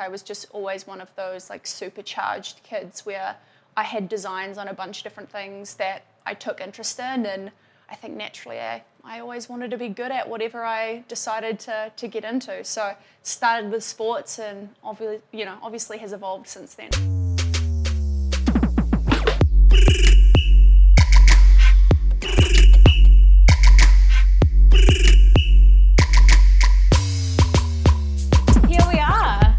I was just always one of those like supercharged kids where I had designs on a bunch of different things that I took interest in, and I think naturally I always wanted to be good at whatever I decided to get into. So started with sports, and obviously has evolved since then. Here we are,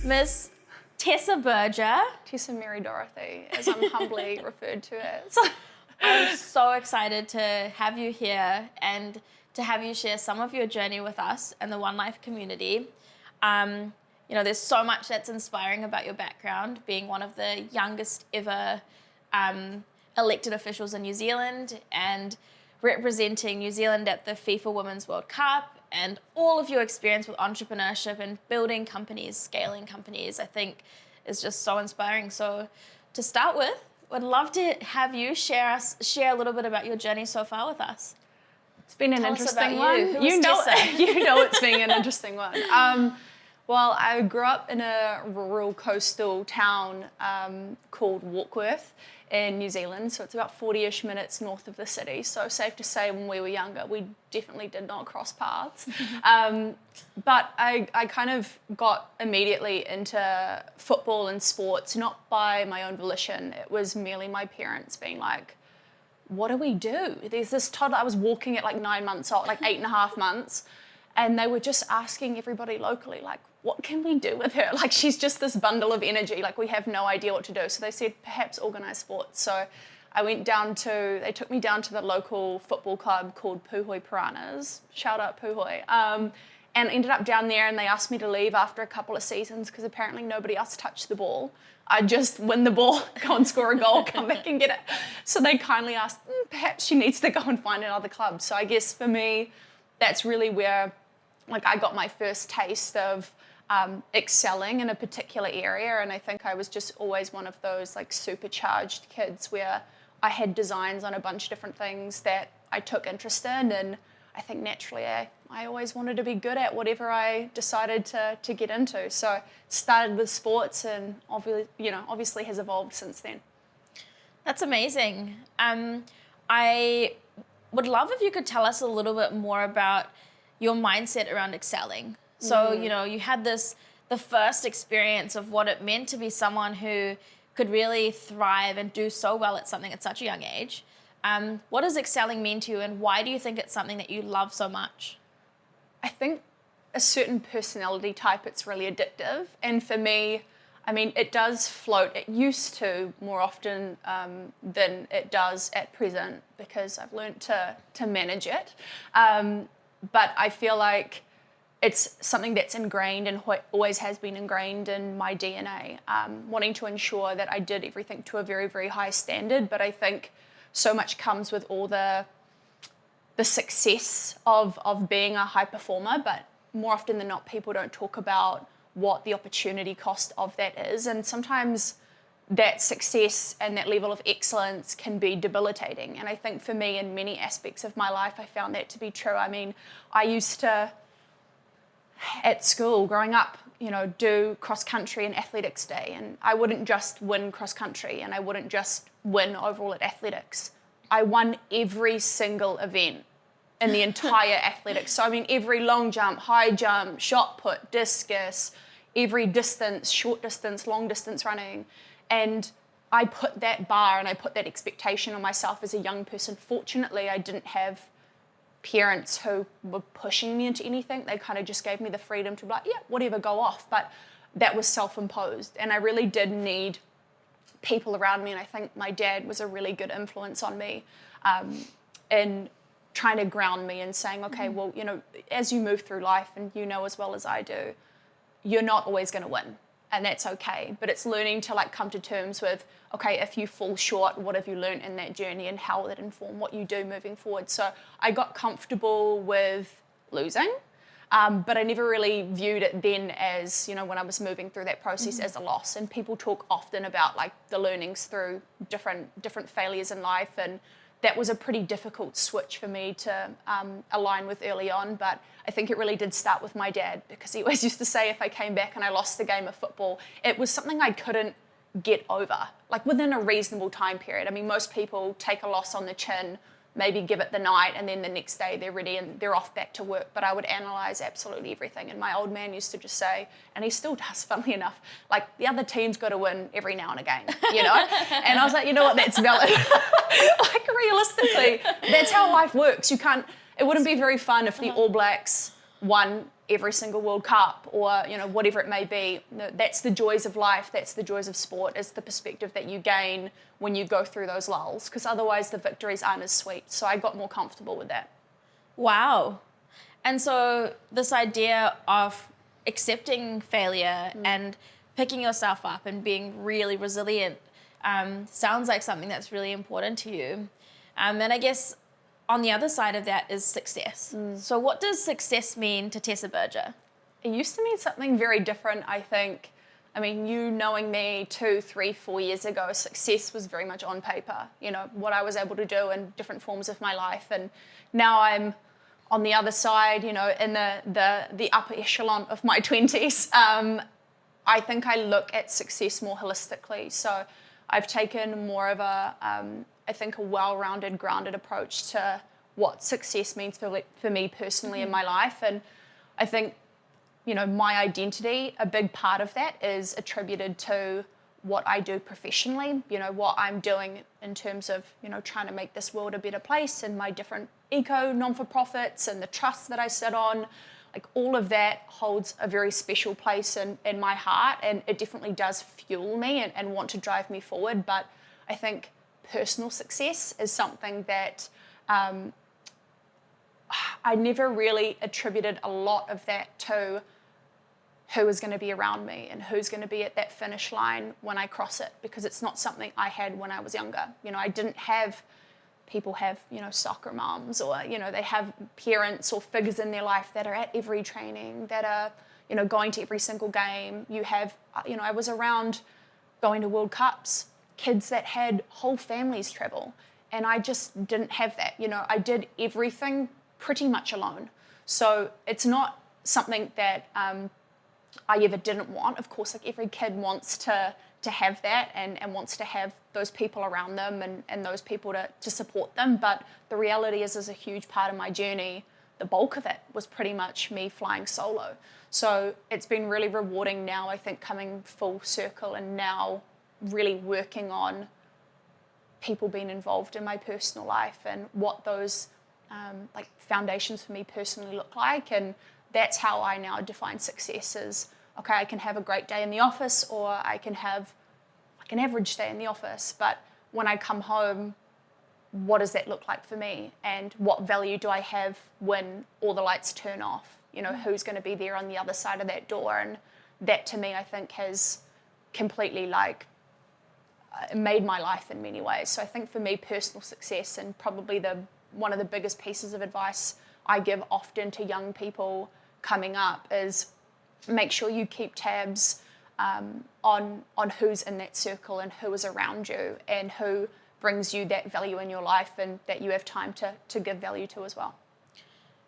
Miss Tessa Berger. Tessa Mary Dorothy, as I'm humbly referred to as. I'm so excited to have you here and to have you share some of your journey with us and the One Life community. There's so much that's inspiring about your background, being one of the youngest ever elected officials in New Zealand and representing New Zealand at the FIFA Women's World Cup, and all of your experience with entrepreneurship and building companies, scaling companies, I think is just so inspiring. So to start with, would love to have you share a little bit about your journey so far with us. It's been an interesting one. You know it's been an interesting one. Well, I grew up in a rural coastal town called Warkworth in New Zealand, so it's about 40-ish minutes north of the city. So safe to say, when we were younger, we definitely did not cross paths. But I kind of got immediately into football and sports, not by my own volition. It was merely my parents being like, what do we do? There's this toddler, I was walking at like 9 months old, like 8.5 months, and they were just asking everybody locally, like, what can we do with her? Like, she's just this bundle of energy, like we have no idea what to do. So they said, perhaps organise sports. So I went they took me down to the local football club called Puhoi Piranhas, shout out Puhoi, and ended up down there, and they asked me to leave after a couple of seasons because apparently nobody else touched the ball. I'd just win the ball, go and score a goal, come back and get it. So they kindly asked, perhaps she needs to go and find another club. So I guess for me, that's really where I got my first taste of excelling in a particular area. And I think I was just always one of those like supercharged kids where I had designs on a bunch of different things that I took interest in, and I think naturally I always wanted to be good at whatever I decided to get into. So started with sports, and obviously has evolved since then. That's amazing. I would love if you could tell us a little bit more about your mindset around excelling. So, you had the first experience of what it meant to be someone who could really thrive and do so well at something at such a young age. What does excelling mean to you, and why do you think it's something that you love so much? I think a certain personality type, it's really addictive. And for me, it does float. It used to more often than it does at present, because I've learned to manage it. But I feel like it's something that's ingrained and always has been ingrained in my DNA, wanting to ensure that I did everything to a very, very high standard. But I think so much comes with all the success of being a high performer, but more often than not, people don't talk about what the opportunity cost of that is. And sometimes that success and that level of excellence can be debilitating. And I think for me, in many aspects of my life, I found that to be true. I used to, at school, growing up, do cross-country and athletics day. And I wouldn't just win cross-country, and I wouldn't just win overall at athletics. I won every single event in the entire athletics. So, every long jump, high jump, shot put, discus, every distance, short distance, long distance running. And I put that bar and I put that expectation on myself as a young person. Fortunately, I didn't have parents who were pushing me into anything. They kind of just gave me the freedom to be like, yeah, whatever, go off. But that was self-imposed, and I really did need people around me. And I think my dad was a really good influence on me in trying to ground me and saying, okay, well, as you move through life, and as well as I do, you're not always going to win, and that's okay. But it's learning to come to terms with, okay, if you fall short, what have you learned in that journey, and how will it inform what you do moving forward? So I got comfortable with losing, but I never really viewed it then as, when I was moving through that process, as a loss. And people talk often about the learnings through different failures in life, and that was a pretty difficult switch for me to align with early on, but I think it really did start with my dad, because he always used to say if I came back and I lost the game of football, it was something I couldn't get over, like within a reasonable time period. I mean, most people take a loss on the chin, maybe give it the night, and then the next day they're ready and they're off back to work. But I would analyse absolutely everything. And my old man used to just say, and he still does, funnily enough, like, the other team's got to win every now and again, you know? And I was like, you know what, that's valid. Like, realistically, that's how life works. You can't, it wouldn't be very fun if the All Blacks won every single World Cup, or, you know, whatever it may be. That's the joys of life, that's the joys of sport, it's the perspective that you gain when you go through those lulls, because otherwise the victories aren't as sweet. So I got more comfortable with that. Wow. And so this idea of accepting failure and picking yourself up and being really resilient sounds like something that's really important to you. And I guess on the other side of that is success. So what does success mean to Tessa Berger? It used to mean something very different, I think. I mean, you knowing me 2, 3, 4 years ago, success was very much on paper, you know, what I was able to do in different forms of my life. And now I'm on the other side, you know, in the upper echelon of my 20s. I think I look at success more holistically. So I've taken more of a, I think, a well-rounded, grounded approach to what success means for me personally in my life. And I think, you know, my identity, a big part of that is attributed to what I do professionally, you know, what I'm doing in terms of, you know, trying to make this world a better place, and my different eco non-for-profits and the trusts that I sit on. Like, all of that holds a very special place in my heart, and it definitely does fuel me and want to drive me forward. But I think personal success is something that I never really attributed a lot of that to who is going to be around me and who's going to be at that finish line when I cross it, because it's not something I had when I was younger. You know, I didn't have, people have, you know, soccer moms, or, you know, they have parents or figures in their life that are at every training, that are, you know, going to every single game. You have, you know, I was around going to World Cups, kids that had whole families travel, and I just didn't have that. You know, I did everything pretty much alone. So it's not something that I ever didn't want. Of course, like, every kid wants to have that and wants to have those people around them and those people to support them. But the reality is a huge part of my journey, the bulk of it was pretty much me flying solo. So it's been really rewarding now, I think, coming full circle and now really working on people being involved in my personal life and what those like foundations for me personally look like. And that's how I now define success as, okay, I can have a great day in the office, or I can have like an average day in the office, but when I come home, what does that look like for me? And what value do I have when all the lights turn off? You know, who's going to be there on the other side of that door? And that, to me, I think has completely like made my life in many ways. So I think for me, personal success, and probably one of the biggest pieces of advice I give often to young people coming up, is make sure you keep tabs on who's in that circle and who is around you and who brings you that value in your life and that you have time to give value to as well.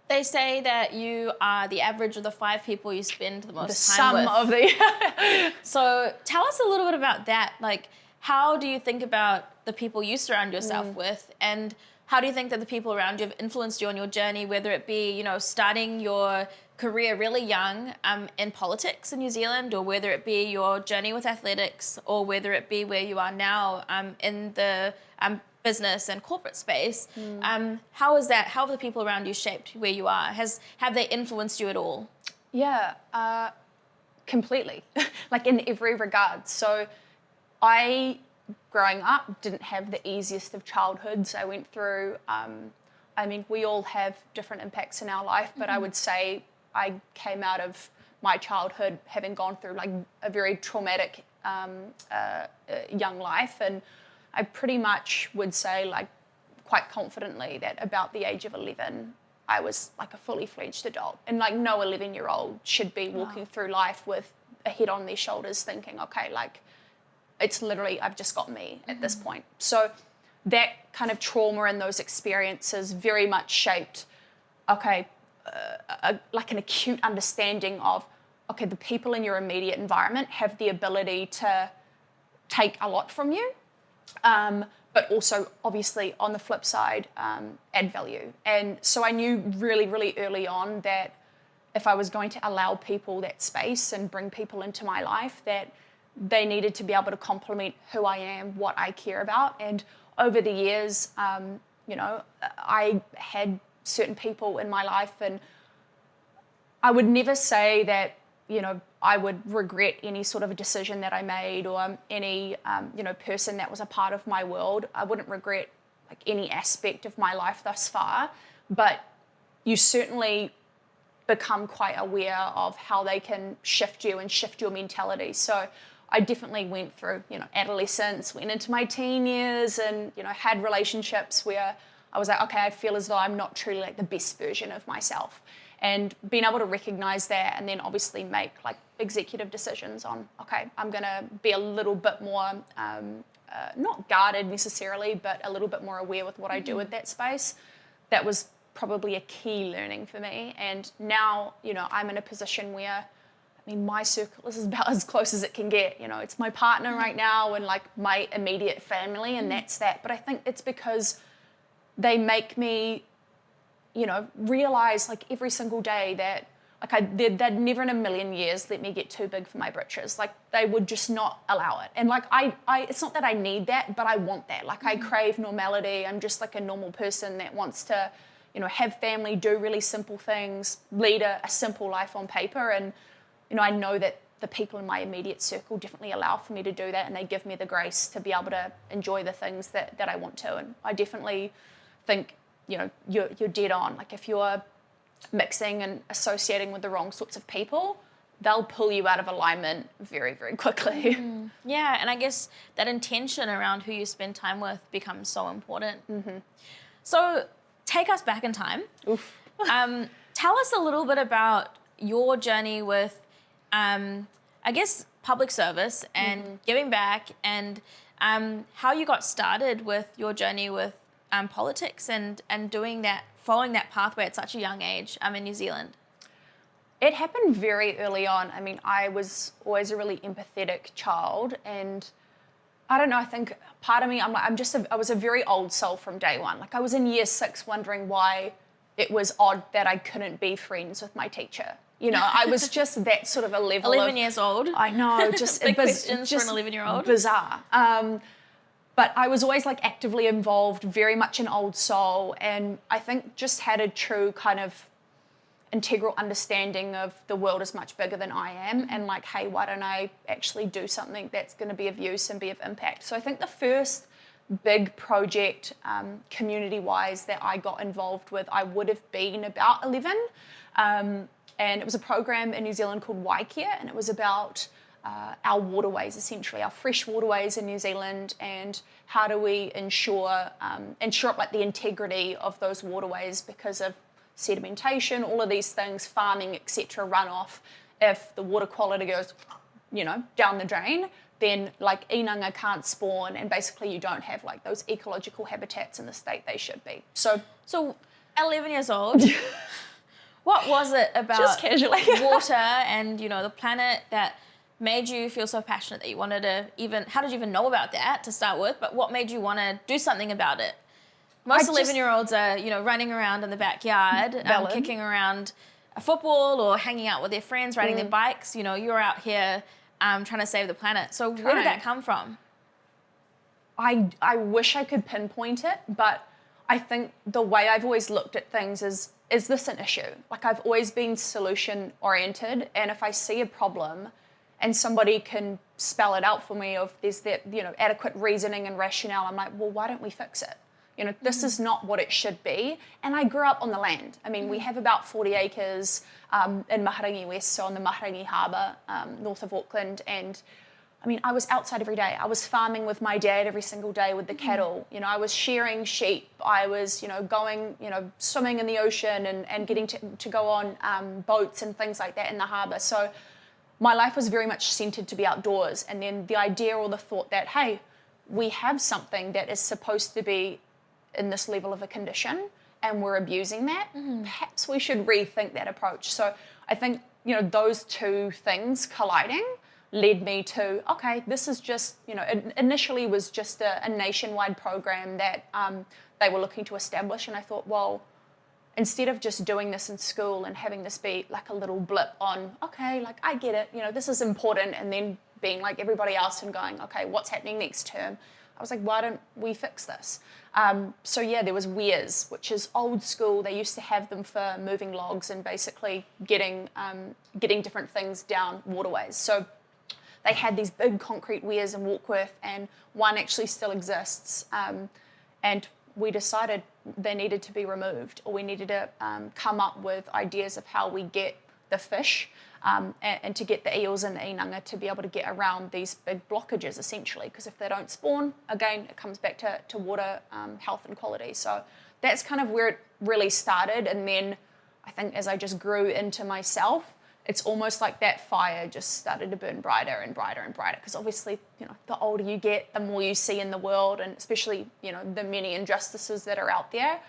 They say that you are the average of the 5 people you spend the most time sum with. Of the So tell us a little bit about that. Like, how do you think about the people you surround yourself with, and how do you think that the people around you have influenced you on your journey, whether it be, you know, starting your career really young in politics in New Zealand, or whether it be your journey with athletics, or whether it be where you are now in the business and corporate space? How have the people around you shaped where you are? Have they influenced you at all? Yeah, completely, like in every regard. So I, growing up, didn't have the easiest of childhoods. I went through, I mean, we all have different impacts in our life, but I would say I came out of my childhood having gone through like a very traumatic young life. And I pretty much would say, like, quite confidently, that about the age of 11, I was like a fully fledged adult. And like, no 11-year-old should be walking through life with a head on their shoulders thinking, okay, like, it's literally, I've just got me at this point. So that kind of trauma and those experiences very much shaped, like an acute understanding of, okay, the people in your immediate environment have the ability to take a lot from you, but also obviously on the flip side, add value. And so I knew really, really early on that if I was going to allow people that space and bring people into my life, that they needed to be able to complement who I am, what I care about. And over the years, I had certain people in my life, and I would never say that, I would regret any sort of a decision that I made or any, person that was a part of my world. I wouldn't regret like any aspect of my life thus far, but you certainly become quite aware of how they can shift you and shift your mentality. So I definitely went through, adolescence, went into my teen years and, had relationships where I was like, okay, I feel as though I'm not truly like the best version of myself. And being able to recognize that and then obviously make like executive decisions on, okay, I'm going to be a little bit more, not guarded necessarily, but a little bit more aware with what I do with that space. That was probably a key learning for me. And now, I'm in a position where, my circle is about as close as it can get. It's my partner right now and like my immediate family, and that's that. But I think it's because they make me, realize like every single day that like they'd never in a million years let me get too big for my britches. Like they would just not allow it. And like I it's not that I need that, but I want that. Like I crave normality. I'm just like a normal person that wants to, have family, do really simple things, lead a simple life on paper. And, I know that the people in my immediate circle definitely allow for me to do that, and they give me the grace to be able to enjoy the things that I want to. And I definitely think, you're dead on. Like if you're mixing and associating with the wrong sorts of people, they'll pull you out of alignment very, very quickly. Yeah, and I guess that intention around who you spend time with becomes so important. So take us back in time. Tell us a little bit about your journey with, I guess, public service and giving back, and how you got started with your journey with politics and doing that, following that pathway at such a young age in New Zealand. It happened very early on. I was always a really empathetic child, and I don't know, I think part of me, I was a very old soul from day one. Like I was in year 6 wondering why it was odd that I couldn't be friends with my teacher. I was just that sort of a level 11 years old. I know, just big questions for an 11-year-old. Bizarre. But I was always like actively involved, very much an old soul, and I think just had a true kind of integral understanding of the world is much bigger than I am, and like, hey, why don't I actually do something that's going to be of use and be of impact? So I think the first big project, community-wise, that I got involved with, I would have been about 11, and it was a program in New Zealand called Waikea, and it was about our waterways, essentially, our fresh waterways in New Zealand, and how do we ensure up like the integrity of those waterways because of sedimentation, all of these things, farming, etc., runoff. If the water quality goes, down the drain, then like inanga can't spawn, and basically you don't have like those ecological habitats in the state they should be. So 11 years old, what was it about just casually water and the planet that made you feel so passionate that you wanted to how did you even know about that to start with, but what made you want to do something about it? Most 11-year-olds are, running around in the backyard, kicking around a football or hanging out with their friends, riding their bikes. You're out here trying to save the planet. So where did that come from? I wish I could pinpoint it, but I think the way I've always looked at things is this an issue? Like I've always been solution-oriented, and if I see a problem and somebody can spell it out for me, of there's that, adequate reasoning and rationale, I'm like, well, why don't we fix it? This is not what it should be. And I grew up on the land. We have about 40 acres in Maharangi West, so on the Maharangi Harbour, north of Auckland. And I was outside every day. I was farming with my dad every single day with the cattle. I was shearing sheep. I was, going, swimming in the ocean and getting to go on boats and things like that in the harbour. So my life was very much centred to be outdoors. And then the idea or the thought that, hey, we have something that is supposed to be in this level of a condition and we're abusing that, perhaps we should rethink that approach. So I think, those two things colliding led me to, okay, this is just, it initially was just a nationwide program that they were looking to establish. And I thought, well, instead of just doing this in school and having this be like a little blip on, okay, like I get it, this is important, and then being like everybody else and going, okay, what's happening next term? I was like, why don't we fix this? So yeah, there was weirs, which is old school. They used to have them for moving logs and basically getting different things down waterways. So they had these big concrete weirs in Warkworth, and one actually still exists. And we decided they needed to be removed, or we needed to come up with ideas of how we get the fish and to get the eels and the inanga to be able to get around these big blockages, essentially, because if they don't spawn, again, it comes back to water health and quality. So that's kind of where it really started. And then I think as I just grew into myself, it's almost like that fire just started to burn brighter and brighter and brighter, because obviously, the older you get, the more you see in the world, and especially, the many injustices that are out there.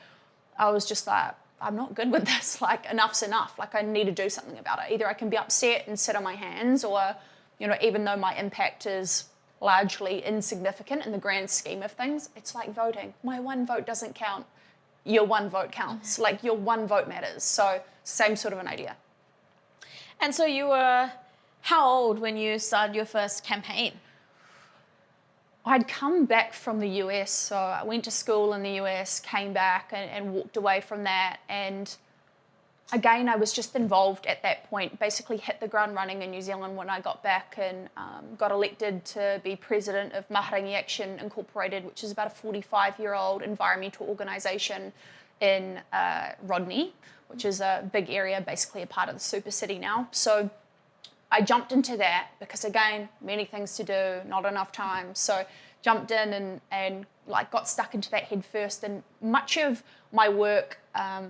I was just like, I'm not good with this. Like, enough's enough. Like, I need to do something about it. Either I can be upset and sit on my hands, or, even though my impact is largely insignificant in the grand scheme of things, it's like voting. My one vote doesn't count. Your one vote counts. Like, your one vote matters. So, same sort of an idea. And so you were how old when you started your first campaign? I'd come back from the US, so I went to school in the US, came back and walked away from that. And again, I was just involved at that point, basically hit the ground running in New Zealand when I got back, and got elected to be president of Maharangi Action Incorporated, which is about a 45-year-old environmental organisation in Rodney, which is a big area, basically a part of the super city now. So I jumped into that because, again, many things to do, not enough time. So jumped in and got stuck into that head first. And much of my work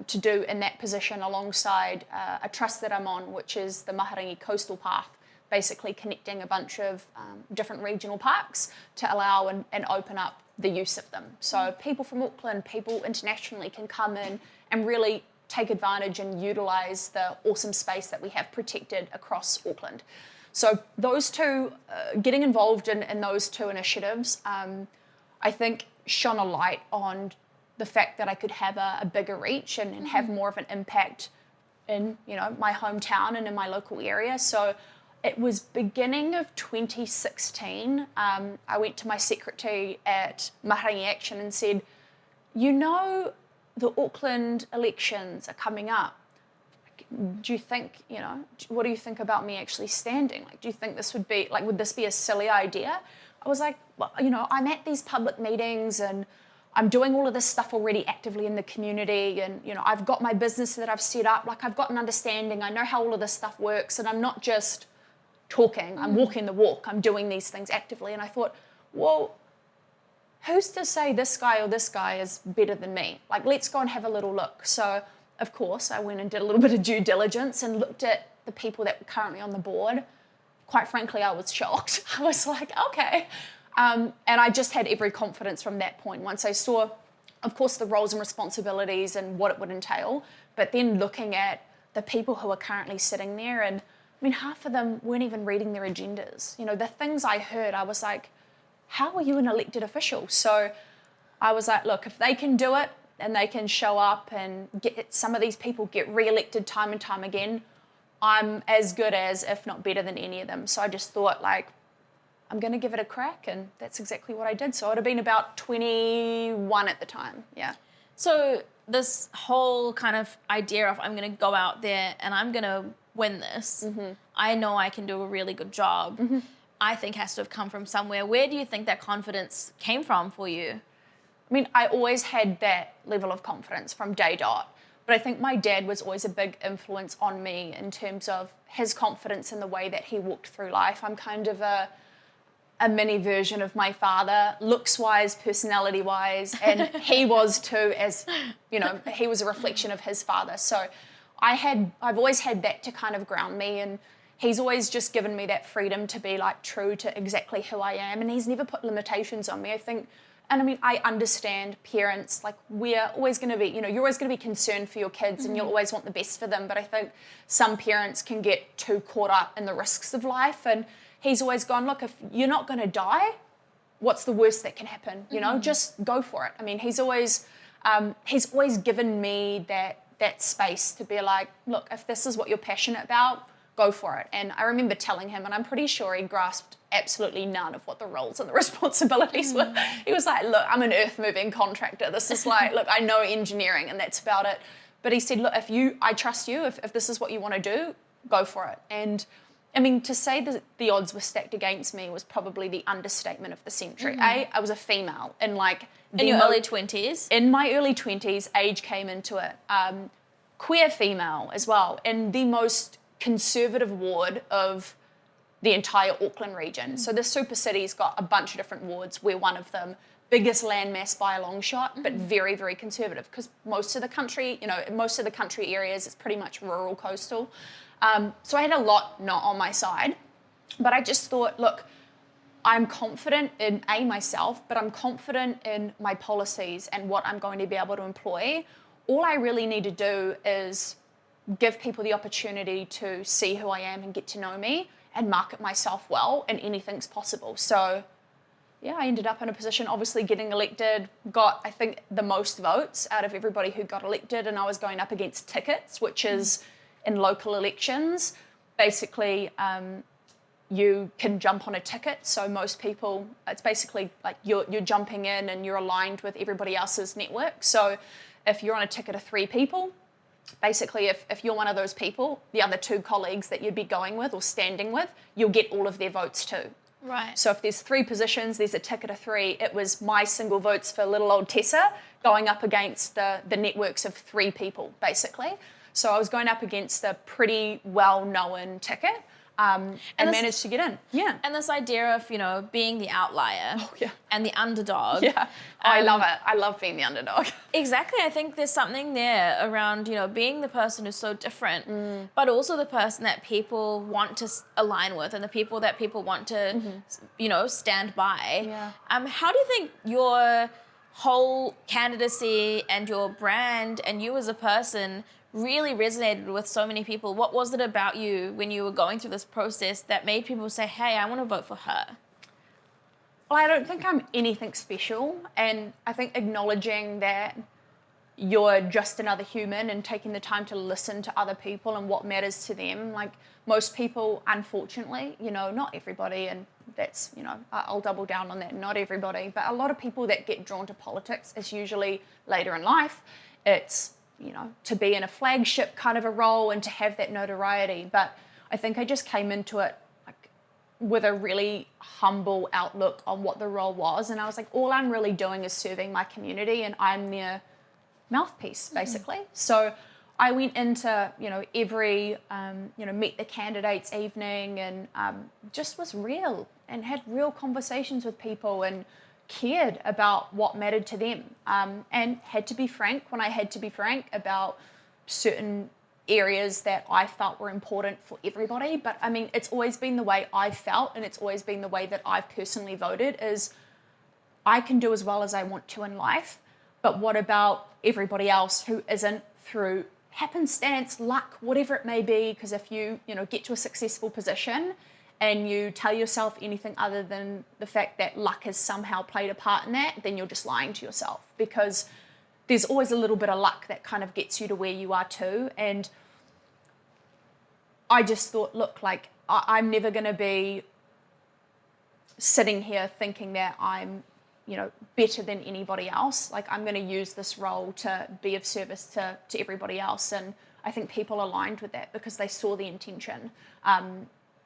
to do in that position, alongside a trust that I'm on, which is the Maharangi Coastal Path, basically connecting a bunch of different regional parks to allow and open up the use of them. So people from Auckland, people internationally can come in and really take advantage and utilise the awesome space that we have protected across Auckland. So those two, getting involved in those two initiatives, I think shone a light on the fact that I could have a bigger reach and have more of an impact in my hometown and in my local area. So it was beginning of 2016. I went to my secretary at Maharangi Action and said, the Auckland elections are coming up. Do you think, what do you think about me actually standing? Like, do you think this would be, would this be a silly idea? I was like, well, I'm at these public meetings and I'm doing all of this stuff already actively in the community, and, I've got my business that I've set up. I've got an understanding. I know how all of this stuff works, and I'm not just talking. I'm walking the walk. I'm doing these things actively. And I thought, well, who's to say this guy or this guy is better than me? Let's go and have a little look. So, of course, I went and did a little bit of due diligence and looked at the people that were currently on the board. Quite frankly, I was shocked. I was like, okay. And I just had every confidence from that point. Once I saw, of course, the roles and responsibilities and what it would entail, but then looking at the people who are currently sitting there, and half of them weren't even reading their agendas. The things I heard, I was like, how are you an elected official? So I was like, look, if they can do it and they can show up and get some of these people get re-elected time and time again, I'm as good as, if not better than any of them. So I just thought, I'm going to give it a crack, and that's exactly what I did. So it would have been about 21 at the time, yeah. So this whole kind of idea of I'm going to go out there and I'm going to win this, I know I can do a really good job, I think has to have come from somewhere. Where do you think that confidence came from for you? I always had that level of confidence from day dot, but I think my dad was always a big influence on me in terms of his confidence in the way that he walked through life. I'm kind of a mini version of my father, looks-wise, personality-wise, and he was too, as, he was a reflection of his father. So I've always had that to kind of ground me, and he's always just given me that freedom to be like true to exactly who I am, and he's never put limitations on me. I think, and I mean, I understand parents, like we're always going to be, you know, you're always going to be concerned for your kids and you'll always want the best for them, but I think some parents can get too caught up in the risks of life, and he's always gone, look, if you're not going to die, what's the worst that can happen? You know, just go for it. I mean, he's always given me that space to be like, look, if this is what you're passionate about, go for it. And I remember telling him, and I'm pretty sure he grasped absolutely none of what the roles and the responsibilities were. He was like, look, I'm an earth-moving contractor. This is like, look, I know engineering and that's about it. But he said, look, I trust you. If this is what you want to do, go for it. And I mean, to say that the odds were stacked against me was probably the understatement of the century. I was a female in like... In your early 20s? In my early 20s, age came into it. Queer female as well, in the most conservative ward of the entire Auckland region. So the super city's got a bunch of different wards. We're one of them. Biggest landmass by a long shot, but very, very conservative, because most of the country, you know, most of the country areas, it's pretty much rural coastal. So I had a lot not on my side, but I just thought, look, I'm confident in myself, but I'm confident in my policies and what I'm going to be able to employ. All I really need to do is give people the opportunity to see who I am and get to know me and market myself well, and anything's possible. So yeah, I ended up in a position, obviously getting elected, got, I think, the most votes out of everybody who got elected, and I was going up against tickets, which is in local elections. Basically, you can jump on a ticket, so most people, it's basically like you're jumping in and you're aligned with everybody else's network. So if you're on a ticket of 3 people, basically if you're one of those people, the other 2 colleagues that you'd be going with or standing with, you'll get all of their votes too. Right. So if there's 3 positions, there's a ticket of 3. It was my single votes for little old Tessa going up against the networks of 3 people, basically. So I was going up against a pretty well-known ticket. And managed to get in. Yeah. And this idea of, you know, being the outlier and the underdog. Yeah. I love it. I love being the underdog. Exactly. I think there's something there around, you know, being the person who's so different, but also the person that people want to align with and the people that people want to, you know, stand by. Yeah. How do you think your whole candidacy and your brand and you as a person really resonated with so many people? What was it about you when you were going through this process that made people say, hey, I want to vote for her? Well, I don't think I'm anything special, and I think acknowledging that you're just another human and taking the time to listen to other people and what matters to them. Like most people, unfortunately, you know, not everybody, and that's, you know, I'll double down on that, not everybody, but a lot of people that get drawn to politics is usually later in life. It's, you know, to be in a flagship kind of a role and to have that notoriety. But I think I just came into it like with a really humble outlook on what the role was. And I was like, all I'm really doing is serving my community and I'm their mouthpiece, basically. So I went into, you know, every, you know, meet the candidates evening and just was real and had real conversations with people and cared about what mattered to them, and had to be frank when I had to be frank about certain areas that I felt were important for everybody. But I mean, it's always been the way I felt, and it's always been the way that I've personally voted, is I can do as well as I want to in life, but what about everybody else who isn't, through happenstance, luck, whatever it may be? Because if you know, get to a successful position and you tell yourself anything other than the fact that luck has somehow played a part in that, then you're just lying to yourself, because there's always a little bit of luck that kind of gets you to where you are too. And I just thought, look, like I'm never going to be sitting here thinking that I'm, you know, better than anybody else. Like I'm going to use this role to be of service to everybody else. And I think people aligned with that because they saw the intention.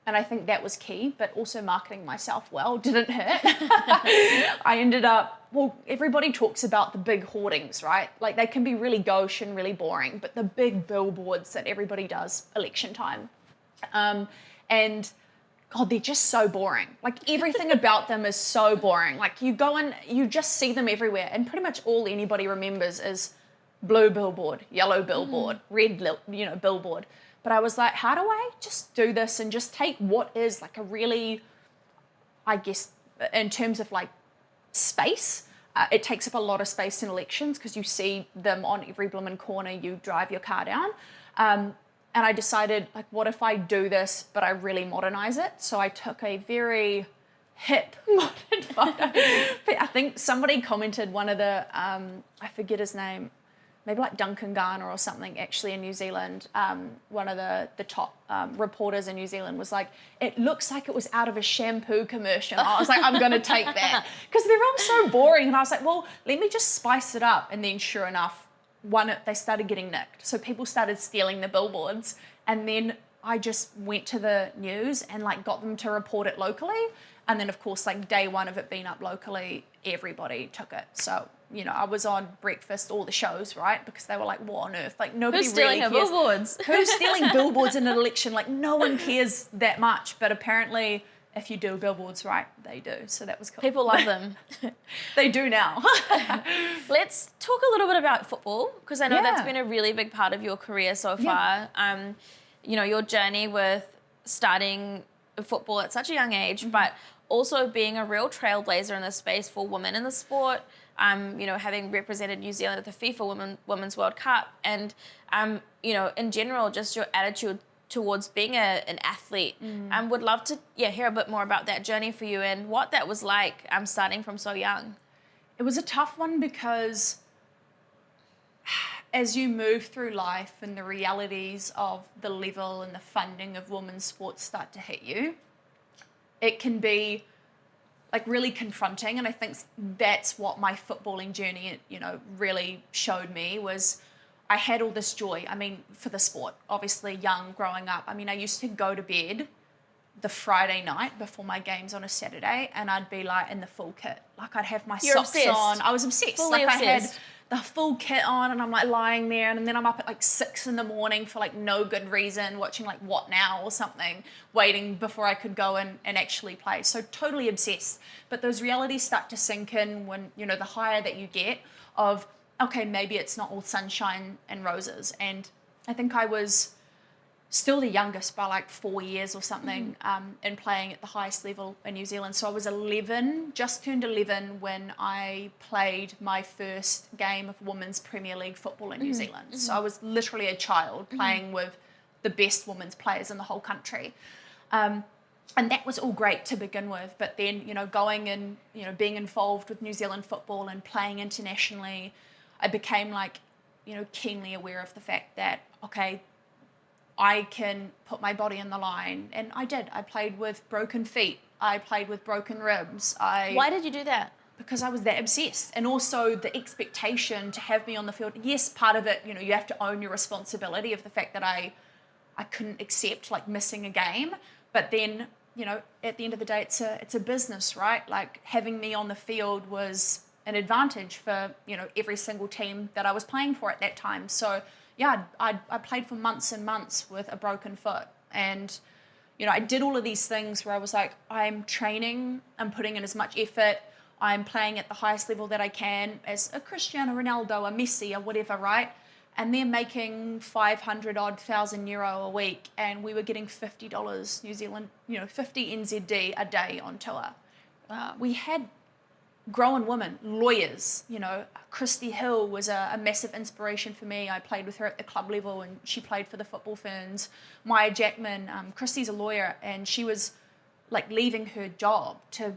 And I think that was key, but also marketing myself well didn't hurt. I ended up, well, everybody talks about the big hoardings, right? Like they can be really gauche and really boring, but the big billboards that everybody does election time. And God, they're just so boring. Like everything about them is so boring. Like you go and you just see them everywhere, and pretty much all anybody remembers is blue billboard, yellow billboard, red, you know, billboard. But I was like, how do I just do this and just take what is like a really, I guess, in terms of like space, it takes up a lot of space in elections because you see them on every bloomin' corner you drive your car down. And I decided, like, what if I do this, but I really modernize it? So I took a very hip modern photo. I think somebody commented, one of the, I forget his name, maybe like Duncan Garner or something, actually in New Zealand, one of the top reporters in New Zealand was like, it looks like it was out of a shampoo commercial. I was like, I'm going to take that. Because they're all so boring. And I was like, well, let me just spice it up. And then sure enough, they started getting nicked. So people started stealing the billboards. And then I just went to the news and like got them to report it locally. And then, of course, like day one of it being up locally, everybody took it. So, you know, I was on breakfast, all the shows, right? Because they were like, what on earth? Like, nobody really cares. Who's stealing billboards? Who's stealing billboards in an election? Like, no one cares that much. But apparently, if you do billboards right, they do. So that was cool. People love them. They do now. Let's talk a little bit about football, because I know that's been a really big part of your career so far. You know, your journey with starting football at such a young age, but also being a real trailblazer in this space for women in the sport, you know, having represented New Zealand at the FIFA Women's World Cup, and, you know, in general, just your attitude towards being an athlete. Would love to hear a bit more about that journey for you and what that was like starting from so young. It was a tough one because as you move through life and the realities of the level and the funding of women's sports start to hit you, it can be like really confronting. And I think that's what my footballing journey, you know, really showed me was I had all this joy. I mean, for the sport, obviously young, growing up. I mean, I used to go to bed the Friday night before my games on a Saturday and I'd be like in the full kit. Like I'd have my socks on. I was obsessed. Fully obsessed. I had the full kit on and I'm like lying there and then I'm up at like 6 a.m. for like no good reason, watching like What Now or something, waiting before I could go and actually play. So totally obsessed. But those realities start to sink in when, you know, the higher that you get of, okay, maybe it's not all sunshine and roses. And I think I was still the youngest by like 4 years or something in playing at the highest level in New Zealand. So I was 11, just turned 11 when I played my first game of Women's Premier League football in New Zealand. So I was literally a child playing with the best women's players in the whole country. And that was all great to begin with. But then, you know, going and, you know, being involved with New Zealand football and playing internationally, I became like, you know, keenly aware of the fact that, okay, I can put my body in the line. And I did. I played with broken feet. I played with broken ribs. Why did you do that? Because I was that obsessed. And also the expectation to have me on the field. Yes, part of it, you know, you have to own your responsibility of the fact that I couldn't accept like missing a game. But then, you know, at the end of the day, it's a business, right? Like having me on the field was an advantage for, you know, every single team that I was playing for at that time. So yeah, I played for months and months with a broken foot. And, you know, I did all of these things where I was like, I'm training, I'm putting in as much effort, I'm playing at the highest level that I can as a Cristiano Ronaldo, a Messi, or whatever, right? And they're making 500,000 euro a week, and we were getting $50 New Zealand, you know, 50 NZD a day on tour. We had grown women, lawyers, you know. Christy Hill was a massive inspiration for me. I played with her at the club level and she played for the Football Ferns. Maya Jackman, Christy's a lawyer and she was like leaving her job to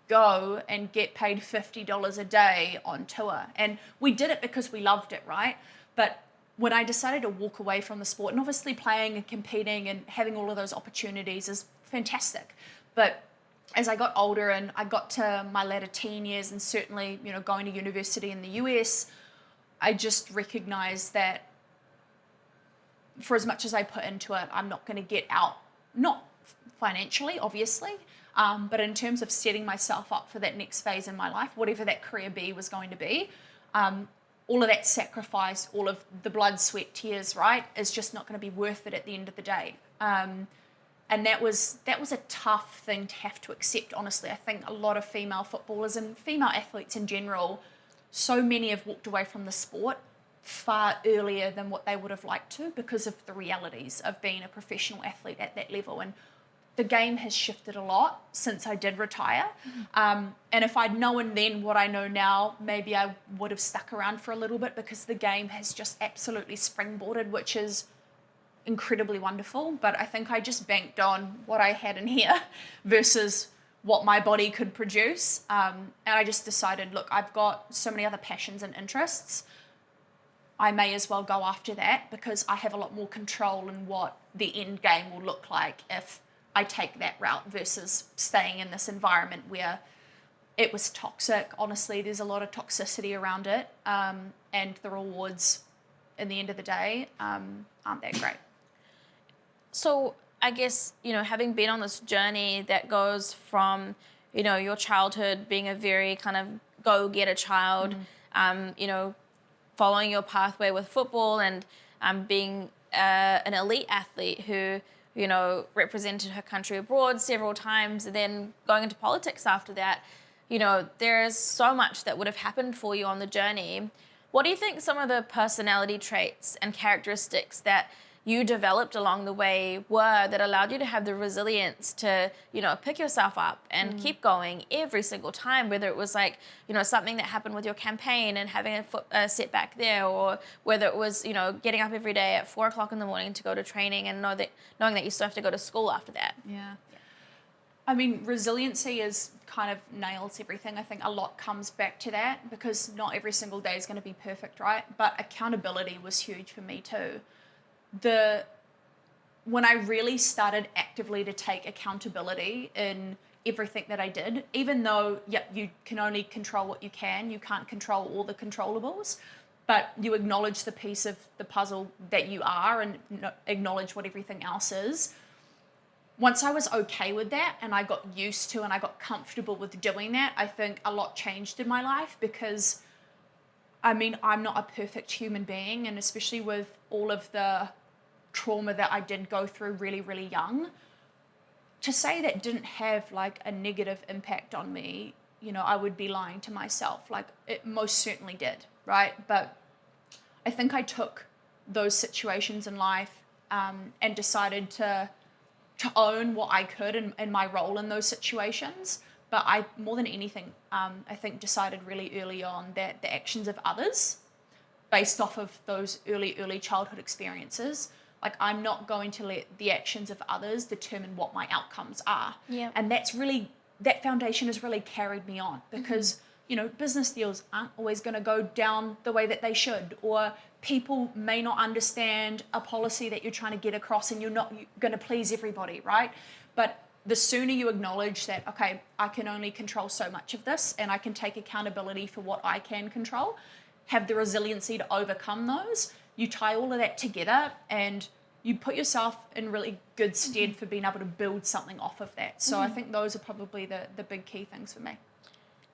go and get paid $50 a day on tour. And we did it because we loved it, right? But when I decided to walk away from the sport, and obviously playing and competing and having all of those opportunities is fantastic, but as I got older and I got to my latter teen years and certainly, you know, going to university in the US, I just recognized that for as much as I put into it, I'm not going to get out, not financially, obviously, but in terms of setting myself up for that next phase in my life, whatever that career was going to be, all of that sacrifice, all of the blood, sweat, tears, right, is just not going to be worth it at the end of the day. And that was a tough thing to have to accept, honestly. I think a lot of female footballers and female athletes in general, so many have walked away from the sport far earlier than what they would have liked to because of the realities of being a professional athlete at that level. And the game has shifted a lot since I did retire. And if I'd known then what I know now, maybe I would have stuck around for a little bit, because the game has just absolutely springboarded, which is incredibly wonderful. But I think I just banked on what I had in here versus what my body could produce. And I just decided, look, I've got so many other passions and interests. I may as well go after that, because I have a lot more control in what the end game will look like if I take that route versus staying in this environment where it was toxic. Honestly, there's a lot of toxicity around it, and the rewards in the end of the day aren't that great. So I guess, having been on this journey that goes from, your childhood being a very kind of go-getter child, following your pathway with football and being an elite athlete who, represented her country abroad several times, and then going into politics after that, there's so much that would have happened for you on the journey. What do you think some of the personality traits and characteristics that you developed along the way were that allowed you to have the resilience to, pick yourself up and keep going every single time, whether it was like, something that happened with your campaign and having a setback there, or whether it was, getting up every day at 4 o'clock in the morning to go to training and knowing that you still have to go to school after that? Yeah. I mean, resiliency is kind of nails everything. I think a lot comes back to that, because not every single day is going to be perfect, right? But accountability was huge for me too. When I really started actively to take accountability in everything that I did, even though you can only control what you can't control all the controllables, but you acknowledge the piece of the puzzle that you are and acknowledge what everything else is. Once I was okay with that and I got used to and I got comfortable with doing that, I think a lot changed in my life, because I'm not a perfect human being, and especially with all of the trauma that I did go through really, really young, to say that didn't have like a negative impact on me, I would be lying to myself. Like, it most certainly did, right? But I think I took those situations in life and decided to own what I could and my role in those situations. But I, more than anything, I think decided really early on that the actions of others, based off of those early childhood experiences, like, I'm not going to let the actions of others determine what my outcomes are. Yeah. And that foundation has really carried me on, because, business deals aren't always going to go down the way that they should, or people may not understand a policy that you're trying to get across, and you're not going to please everybody, right? But the sooner you acknowledge that, okay, I can only control so much of this, and I can take accountability for what I can control, have the resiliency to overcome those, you tie all of that together and you put yourself in really good stead for being able to build something off of that. So I think those are probably the big key things for me.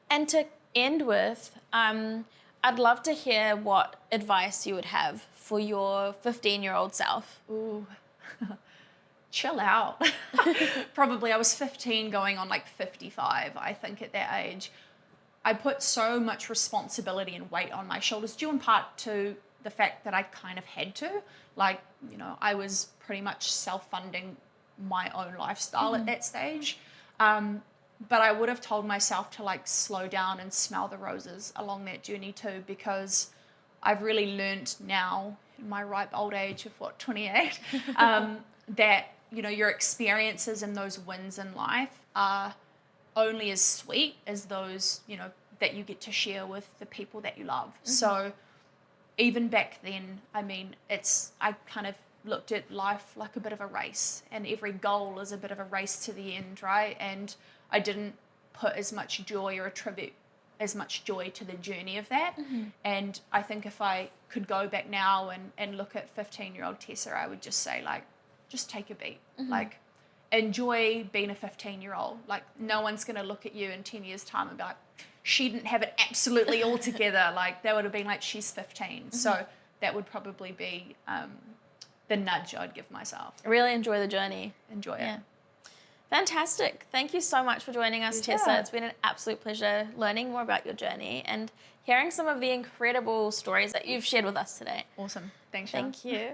And to end with, I'd love to hear what advice you would have for your 15-year-old self. Ooh. Chill out. Probably I was 15 going on like 55, I think, at that age. I put so much responsibility and weight on my shoulders, due in part to the fact that I kind of had to. Like, I was pretty much self-funding my own lifestyle at that stage. But I would have told myself to like slow down and smell the roses along that journey too, because I've really learned now in my ripe old age of 28, that, your experiences and those wins in life are only as sweet as those, that you get to share with the people that you love. So even back then, I kind of looked at life like a bit of a race, and every goal is a bit of a race to the end, right? And I didn't put as much joy or attribute as much joy to the journey of that. And I think if I could go back now and look at 15-year-old Tessa, I would just say, like, just take a beat. Like, enjoy being a 15-year-old. Like, no one's going to look at you in 10 years' time and be like, she didn't have it absolutely all together. Like, they would have been like, she's 15. So that would probably be the nudge I'd give myself. Really enjoy the journey. Enjoy it. Fantastic. Thank you so much for joining us, Tessa. It's been an absolute pleasure learning more about your journey and hearing some of the incredible stories that you've shared with us today. Awesome. Thanks, Sharndre. Thank you.